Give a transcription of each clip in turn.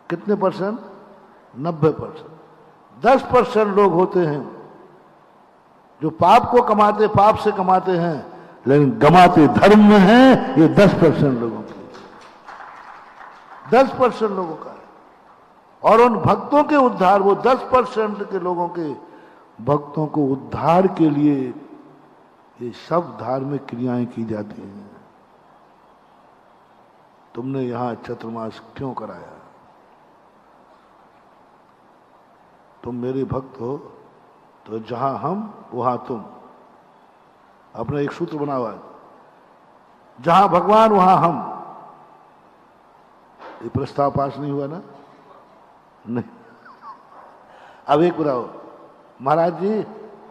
कितने परसेंट? 90%। 10% लोग होते हैं जो पाप को कमाते, पाप से कमाते हैं, लेकिन गमाते धर्म में हैं। ये 10% लोगों की, 10% लोगों का है। और उन भक्तों के उद्धार, वो 10% के लोगों के भक्तों को उद्धार के लिए ये सब धार्मिक क्रियाएं की जाती हैं। तुमने यहां चतुर्मास क्यों कराया? तुम मेरे भक्त हो तो जहां हम वहां तुम। अपना एक सूत्र बना हुआ है, जहां भगवान वहां हम। ये प्रस्ताव पास नहीं हुआ ना? नहीं। अब एक बताओ, महाराज जी,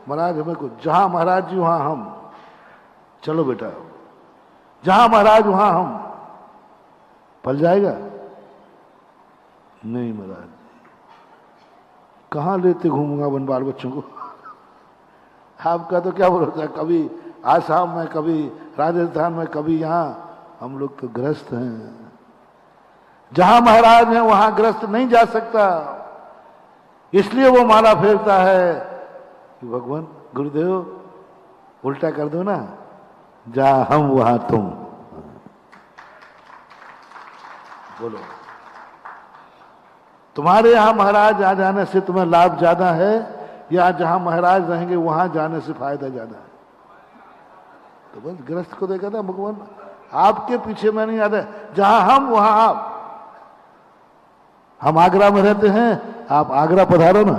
महाराज हमें को, जहां महाराज जी वहां हम। चलो बेटा, जहां महाराज वहां हम। पल जाएगा? नहीं महाराज, कहां लेते घूमूंगा वन बाल बच्चों को? आपका तो क्या भरोसा, कभी आसाम में, कभी राजस्थान में, कभी यहां। हम लोग तो ग्रस्त हैं। जहां महाराज है वहां ग्रस्त नहीं जा सकता, इसलिए वो माला फेरता है कि भगवान गुरुदेव उल्टा कर दो ना, जहां हम वहां तुम। बोलो, तुम्हारे यहां महाराज आ जाने से तुम्हें लाभ ज्यादा है या जहां महाराज रहेंगे वहां जाने से फायदा ज्यादा है? तो बस ग्रस्त को देखा था भगवान, आपके पीछे मैं नहीं आता, जहां हम वहां आप। हम आगरा में रहते हैं, आप आगरा पधारो ना।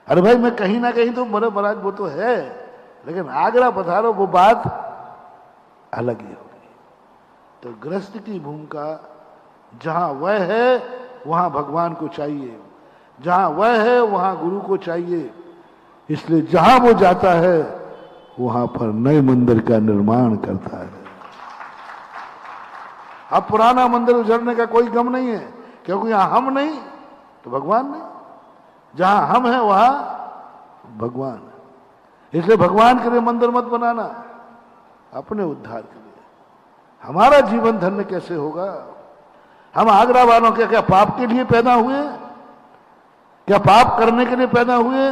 अरे भाई, मैं कहीं ना कहीं तो मेरे महाराज वो तो है, लेकिन आगरा पधारो, वो बात अलग ही होगी। तो गृहस्थ की भूमिका, जहां वह है वहां भगवान को चाहिए, जहां वह है वहां गुरु को चाहिए। इसलिए जहां वो जाता है वहां पर नए मंदिर का निर्माण करता है। अब पुराना मंदिर उजड़ने का कोई गम नहीं है, क्योंकि यहां हम नहीं तो भगवान नहीं। जहां हम हैं वहां भगवान है। इसलिए भगवान के लिए मंदिर मत बनाना, अपने उद्धार के लिए। हमारा जीवन धन्य कैसे होगा? हम आगरा वालों के क्या पाप के लिए पैदा हुए? क्या पाप करने के लिए पैदा हुए?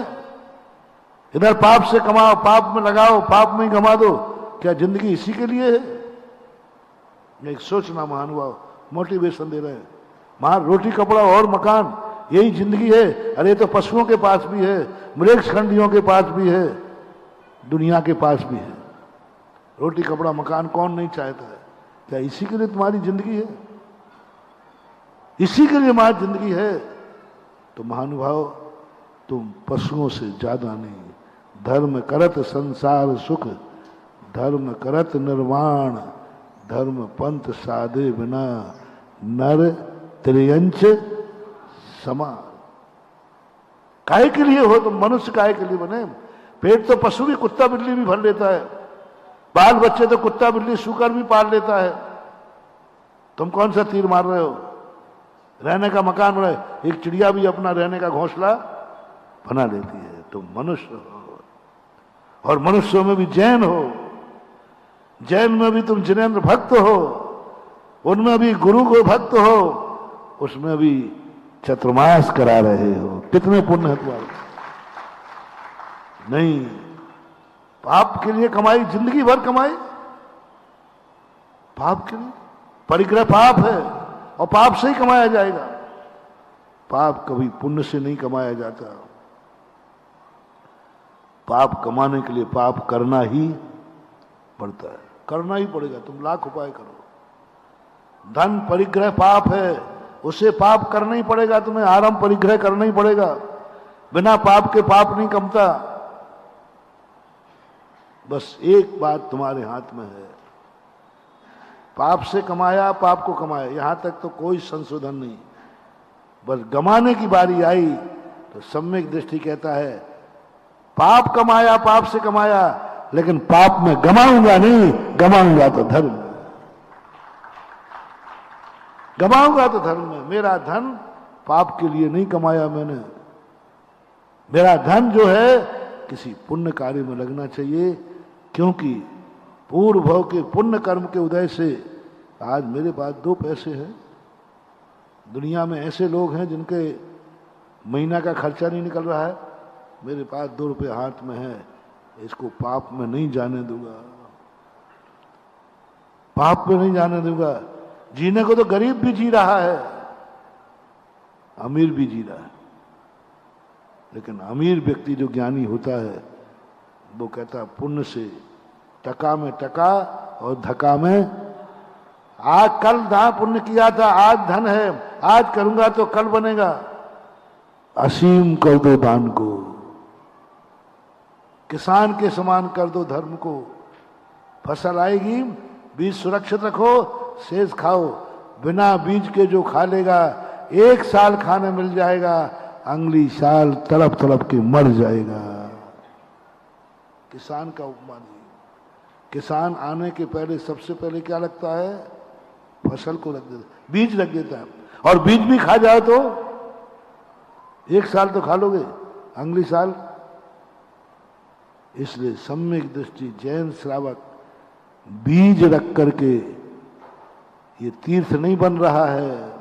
इधर पाप से कमाओ, पाप में लगाओ, पाप में ही गमा दो। क्या जिंदगी इसी के लिए है? एक सोचना महानुभाव मोटिवेशन दे रहे हैं। वहां रोटी कपड़ा और मकान, यही जिंदगी है। अरे तो पशुओं के पास भी है, मृक्ष खंडियों के पास भी है, दुनिया के पास भी है। रोटी कपड़ा मकान कौन नहीं चाहता है? क्या इसी के लिए तुम्हारी जिंदगी है? इसी के लिए हमारी जिंदगी है। तो महानुभाव, तुम पशुओं से ज्यादा नहीं। धर्म करत संसार सुख, धर्म करत निर्वाण, धर्म पंथ साधे बिना, नर त्रियंच समान। काहे के लिए हो तुम? मनुष्य काहे के लिए बने? पेट तो पशु भी, कुत्ता बिल्ली भी भर लेता है। बाल बच्चे तो कुत्ता बिल्ली सूकर भी पाल लेता है। तुम कौन सा तीर मार रहे हो? रहने का मकान बना, एक चिड़िया भी अपना रहने का घोंसला बना लेती है। तुम मनुष्य हो, और मनुष्यों में भी जैन हो। जैन में भी तुम जिनेंद्र भक्त हो, उनमें भी गुरु को भक्त हो, उसमें भी चतुर्मास करा रहे हो। कितने पुण्य है तुम्हारे? नहीं, पाप के लिए कमाई, जिंदगी भर कमाई पाप के लिए। परिग्रह पाप है और पाप से ही कमाया जाएगा। पाप कभी पुण्य से नहीं कमाया जाता। पाप कमाने के लिए पाप करना ही पड़ता है, करना ही पड़ेगा। तुम लाख उपाय करो। धन परिग्रह पाप है, उसे पाप करना ही पड़ेगा। तुम्हें आराम परिग्रह करना ही पड़ेगा। बिना पाप के पाप नहीं कमता। बस एक बात तुम्हारे हाथ में है, पाप से कमाया, पाप को कमाया, यहां तक तो कोई संशोधन नहीं। बस गमाने की बारी आई तो सम्यक दृष्टि कहता है, पाप कमाया, पाप से कमाया, लेकिन पाप में गमाऊंगा नहीं, गमाऊंगा तो धर्म में। गमाऊंगा तो धर्म में। मेरा धन पाप के लिए नहीं कमाया मैंने। मेरा धन जो है किसी पुण्य कार्य में लगना चाहिए, क्योंकि पूर्व भव के पुण्य कर्म के उदय से आज मेरे पास 2 पैसे हैं। दुनिया में ऐसे लोग हैं जिनके महीना का खर्चा नहीं निकल रहा है। मेरे पास 2 रुपये हाथ में है, इसको पाप में नहीं जाने दूंगा, पाप में नहीं जाने दूंगा। जीने को तो गरीब भी जी रहा है, अमीर भी जी रहा है, लेकिन अमीर व्यक्ति जो ज्ञानी होता है वो कहता है पुण्य से टका में टका और धक्का में, आज कल जहां पुण्य किया था आज धन है, आज करूंगा तो कल बनेगा। असीम कर दो दान को, किसान के समान कर दो धर्म को। फसल आएगी, बीज सुरक्षित रखो, शेष खाओ। बिना बीज के जो खा लेगा 1 साल खाने मिल जाएगा, अगली साल तड़प तड़प के मर जाएगा। किसान का उपमा दी। किसान आने के पहले सबसे पहले क्या लगता है? फसल को रख देता, बीज रख देता है। और बीज भी खा जाए तो 1 साल तो खा लोगे, अगली साल। इसलिए सम्यक दृष्टि जैन श्रावक बीज रख करके, ये तीर्थ नहीं बन रहा है,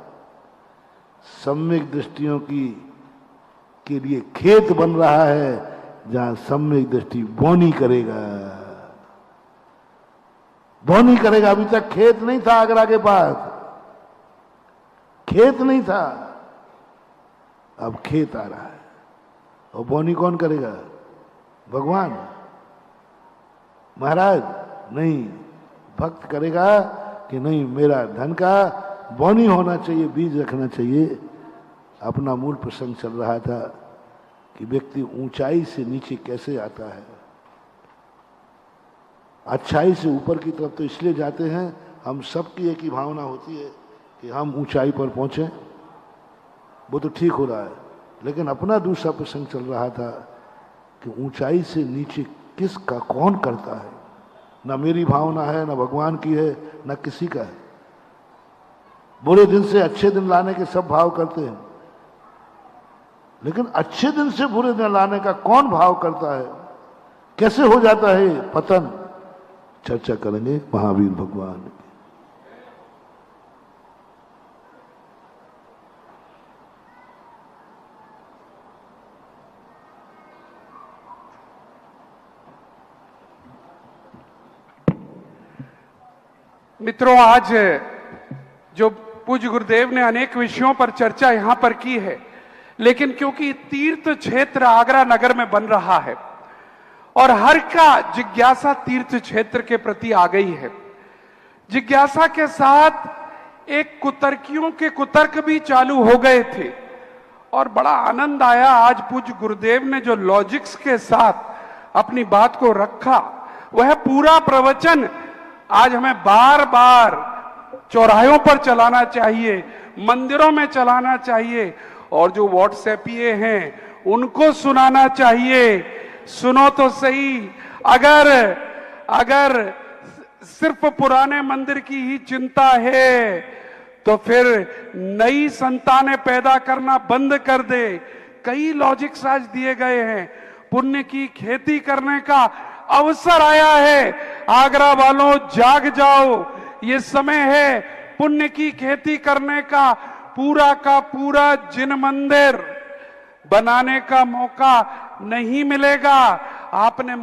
सम्यक दृष्टियों के लिए खेत बन रहा है, जहां सम्यक दृष्टि बोनी करेगा। बोनी करेगा। अभी तक खेत नहीं था आगरा के पास, खेत नहीं था, अब खेत आ रहा है। और बोनी कौन करेगा? भगवान, महाराज नहीं, भक्त करेगा कि नहीं, मेरा धन का बोनी होना चाहिए, बीज रखना चाहिए। अपना मूल प्रसंग चल रहा था कि व्यक्ति ऊंचाई से नीचे कैसे आता है। अच्छाई से ऊपर की तरफ तो इसलिए जाते हैं, हम सबकी एक ही भावना होती है कि हम ऊंचाई पर पहुंचे, वो तो ठीक हो रहा है। लेकिन अपना दूसरा प्रसंग चल रहा था कि ऊंचाई से नीचे किसका कौन करता है। न मेरी भावना है, न भगवान की है, न किसी का है। बुरे दिन से अच्छे दिन लाने के सब भाव करते हैं, लेकिन अच्छे दिन से बुरे दिन लाने का कौन भाव करता है? कैसे हो जाता है पतन? चर्चा करेंगे महावीर भगवान की। मित्रों, आज जो पूज्य गुरुदेव ने अनेक विषयों पर चर्चा यहां पर की है, लेकिन क्योंकि तीर्थ क्षेत्र आगरा नगर में बन रहा है और हर का जिज्ञासा तीर्थ क्षेत्र के प्रति आ गई है, जिज्ञासा के साथ एक कुतर्कियों के कुतर्क भी चालू हो गए थे। और बड़ा आनंद आया आज पूज्य गुरुदेव ने जो लॉजिक्स के साथ अपनी बात को रखा, वह पूरा प्रवचन आज हमें बार बार चौराहों पर चलाना चाहिए, मंदिरों में चलाना चाहिए, और जो व्हाट्सएपिए हैं उनको सुनाना चाहिए। सुनो तो सही, अगर सिर्फ पुराने मंदिर की ही चिंता है तो फिर नई संतानें पैदा करना बंद कर दे। कई लॉजिक्स आज दिए गए हैं। पुण्य की खेती करने का अवसर आया है। आगरा वालों, जाग जाओ, ये समय है पुण्य की खेती करने का पूरा जिन मंदिर बनाने का मौका नहीं मिलेगा। आपने